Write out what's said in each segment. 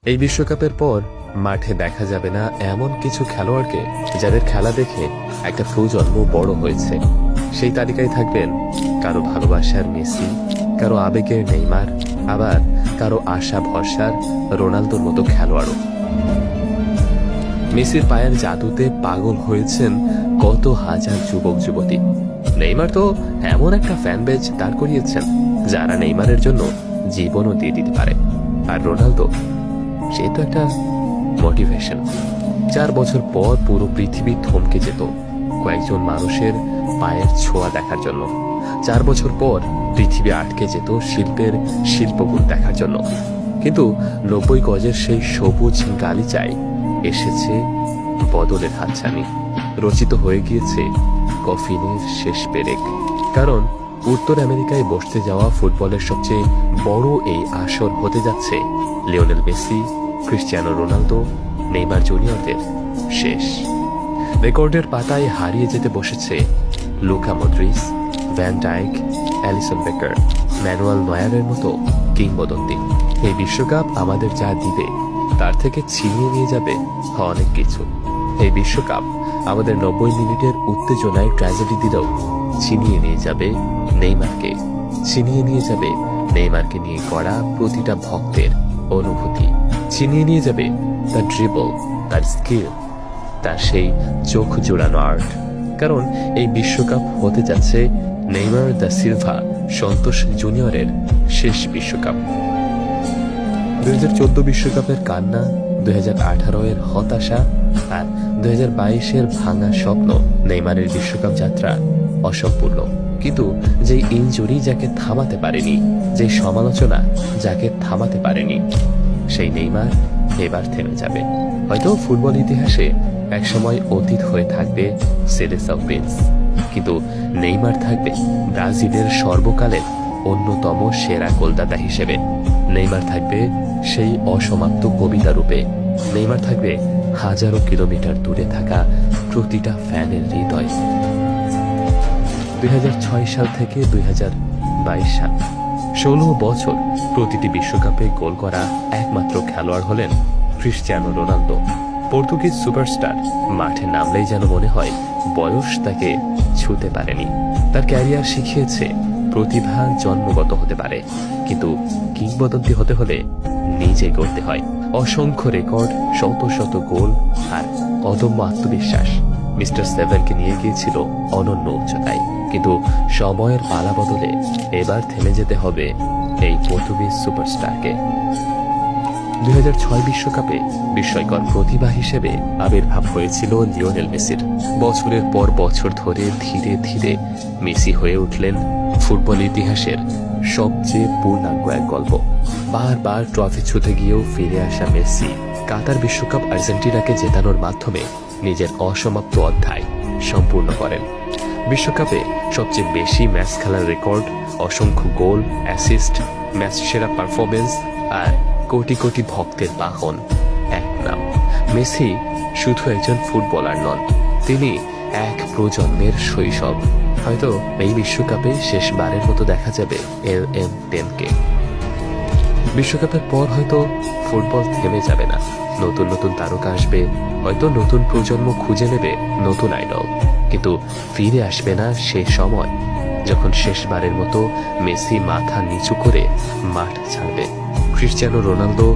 এই বিশ্বকাপের পর মাঠে দেখা যাবে না এমন কিছু খেলোয়াড়কে যাদের খেলা দেখে একটা প্রজন্ম বড় হয়েছে। সেই তালিকায় থাকবেন কারো ভালোবাসার মেসি, কারো আবেগের নেইমার, আবার কারো আশা ভরসার রোনালদোর মতো খেলোয়াড়ও। মেসির পায়ের জাদুতে পাগল হয়েছেন কত হাজার যুবক যুবতী। নেইমার তো এমন একটা ফ্যান বেজ দাঁড় করিয়েছেন যারা নেইমারের জন্য জীবনও দিয়ে দিতে পারে। আর রোনালদো, সে তো একটা মোটিভেশন। 4 বছর পর পুরো পৃথিবী থমকে যেত কয়েকজন মানুষের পায়ের ছোঁয়া দেখার জন্য। 4 বছর পর পৃথিবী আটকে যেত শিল্পের শিল্পগুণ দেখার জন্য। কিন্তু 90 গজের সেই সবুজ গালিচায় এসেছে বদলের হাতছানি। রচিত হয়ে গিয়েছে কফিনের শেষ পেরেক। কারণ উত্তর আমেরিকায় বসতে যাওয়া ফুটবলের সবচেয়ে বড় এই আসর হতে যাচ্ছে Lionel Messi, Cristiano Ronaldo, Neymar জুনিয়রদের শেষ। রেকর্ডের পাতায় হারিয়ে যেতে বসেছে Luka Modric, van Dijk, Alisson Becker, Manuel নয়ারের মতো কিংবদন্তি। এই বিশ্বকাপ আমাদের যা দিবে তার থেকে ছিনিয়ে নিয়ে যাবে অনেক কিছু। এই বিশ্বকাপ আমাদের 90 মিনিটের উত্তেজনায় ট্র্যাজেডি দিলেও ছিনিয়ে নিয়ে যাবে নেইমারকে। ছিনিয়ে নিয়ে যাবে নেইমারকে নিয়ে করা প্রতিটা ভক্তের অনুভূতি। ছিনিয়ে নিয়ে যাবে তার ড্রিবল, তার স্কিল, তার সেই চোখ জোড়ানো আর্ট। কারণ এই বিশ্বকাপ হতে যাচ্ছে নেইমার দা সিলভা সন্তোষ জুনিয়রের শেষ বিশ্বকাপ। 2014 বিশ্বকাপের কান্না, 2018 এর হতাশা আর 2022-এর ভাঙা স্বপ্ন। নেইমারের বিশ্বকাপ যাত্রা অসম্পূর্ণ, কিন্তু যে ইনজুরি যাকে থামাতে পারেনি, যে সমালোচনা যাকে থামাতে পারেনি, সেই নেইমার এবার থেমে যাবে। হয়তো ফুটবল ইতিহাসে একসময় অতীত হয়ে থাকবে সিরিজ অফ উইন্স, কিন্তু নেইমার থাকবে ব্রাজিলের সর্বকালের অন্যতম সেরা গোলদাতা হিসেবে। নেইমার থাকবে সেই অসমাপ্ত কবিতা রূপে। নেইমার থাকবে হাজারো কিলোমিটার দূরে থাকা প্রতিটা ফ্যানের হৃদয়। 2006 সাল থেকে 2022 সাল, 16 বছর প্রতিটি বিশ্বকাপে গোল করা একমাত্র খেলোয়াড় হলেন ক্রিস্টিয়ানো রোনালদো। পর্তুগিজ সুপারস্টার মাঠে নামলেই যেন মনে হয় বয়স তাকে ছুঁতে পারেনি। তার ক্যারিয়ার শিখিয়েছে প্রতিভা জন্মগত হতে পারে, কিন্তু কিংবদন্তি হতে হলে নিজে গড়তে হয়। অসংখ্য রেকর্ড, শত শত গোল আর অদম্য আত্মবিশ্বাস মিস্টার সেভেনকে নিয়ে গিয়েছিল অনন্য উচ্চতায়। কিন্তু সময়ের পালা বদলে এবার থেমে যেতে হবে এই পর্তুগিজ সুপারস্টারকে। 2006 বিশ্বকাপে বিস্ময়কর প্রতিভা হিসেবে আবির্ভাব হয়েছিল লিওনেল মেসির। বছরের পর বছর ধরে ধীরে ধীরে মেসি হয়ে উঠলেন ফুটবল ইতিহাসের সবচেয়ে পূর্ণাঙ্গ এক গল্প। বারবার ট্রফি ছুঁতে গিয়েও ফিরে আসা মেসি কাতার বিশ্বকাপ আর্জেন্টিনাকে জেতানোর মাধ্যমে নিজের অসমাপ্ত অধ্যায় সম্পূর্ণ করেন। বিশ্বকাপে সবচেয়ে বেশি ম্যাচ খেলার রেকর্ড, অসংখ্য গোল, অ্যাসিস্ট, ম্যাচ সেরা পারফরমেন্স আর কোটি কোটি ভক্তের বাহন, এক নাম। মেসি শুধু একজন ফুটবলার নন, তিনি এক প্রজন্মের শৈশব। হয়তো এই বিশ্বকাপে শেষবারের মতো দেখা যাবে LM10কে। বিশ্বকাপের পর হয়তো ফুটবল থেমে যাবে না, নতুন নতুন তারকা আসবে, হয়তো নতুন প্রজন্ম খুঁজে নেবে নতুন আইডল, কিন্তু ফিরে আসবে না সে সময় যখন শেষবারের মতো মেসি মাথা নিচু করে মাঠ ছাড়বে, ক্রিস্টিয়ানো রোনালদো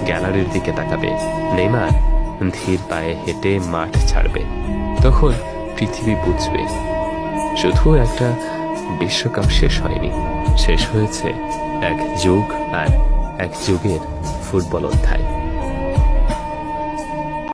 গ্যালারির দিকে তাকাবে, নেইমার ধীর পায়ে হেঁটে মাঠ ছাড়বে। তখন পৃথিবী বুঝবে শুধু একটা বিশ্বকাপ শেষ হয়নি, শেষ হয়েছে এক যুগ আর এক যুগের ফুটবল অধ্যায়।